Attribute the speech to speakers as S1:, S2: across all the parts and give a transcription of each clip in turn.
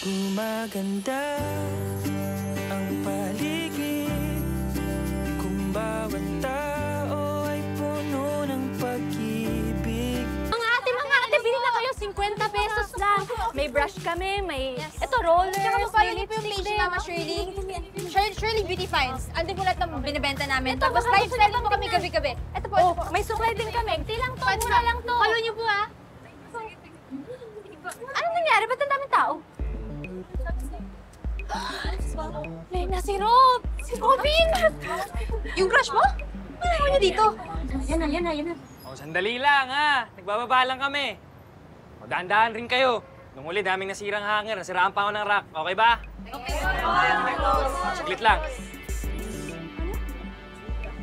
S1: Gumaganda ang paligid kung bawat tao ay puno ng pag-ibig.
S2: Mga ate, bili na kayo, 50 pesos lang. May brush kami, may ito rollers,
S3: Tsaka
S2: may
S3: niyo po yung
S2: lipstick
S3: page
S2: din.
S3: ni Mama Shirley. Shirley Beauty Finds. Andun po lahat ng binibenta namin. Tapos lifestyle po kami gabi-gabi. Ito po, ito po.
S2: May suklay din kami. Hindi lang to, mura lang to.
S3: Follow niyo po ha.
S2: Anong nangyari? Ba't ang daming tao? Lena, si Rob! Si Robin!
S3: Yung crush mo? Ano niyo dito?
S2: Yan na.
S4: O, sandali lang, ha? Nagbababa lang kami. O, dahan-dahan rin kayo. Nung uli, daming nasirang hanger. Nasiraan pa ako ng rack. Okay ba? Okay. Saglit lang.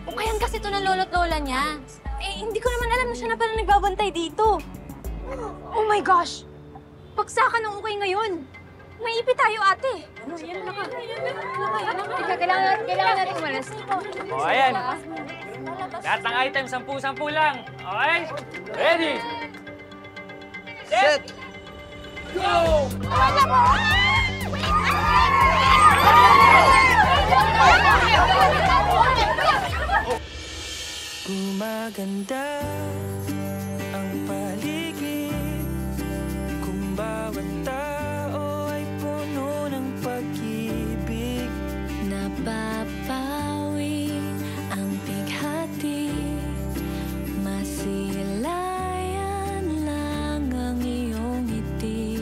S2: O kayan kasi ito ng lolo't lola niya. Eh, hindi ko naman alam na siya na pala nagbabantay dito.
S3: Oh my gosh! Pagsakan ng ukay ngayon. May ipi tayo, ate. Kailangan natin umalas.
S4: O, ayan. Lahat ng item, 10-10 lang. Okay? Ready? Set! Go!
S1: Gumaganda ang paligid kung bawat tao ay puno ng pag-ibig. Napapawi ang bighati, masilayan lang ang iyong ngiti.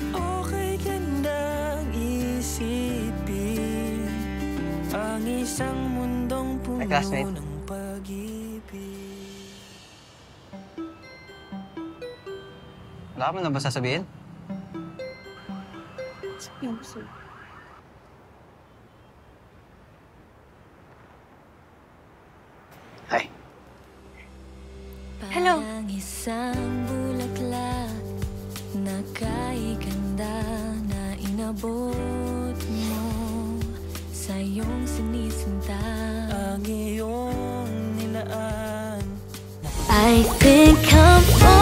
S1: Okay gandang isipin ang isang mundong puno ng pag-ibig.
S5: Wala ka mo na ba sasabihin? Hi.
S3: Hello.
S1: Parang isang bulaklak na kay-ganda na inabot mo sa iyong sinisinta. Ang iyong nilaan I think I'm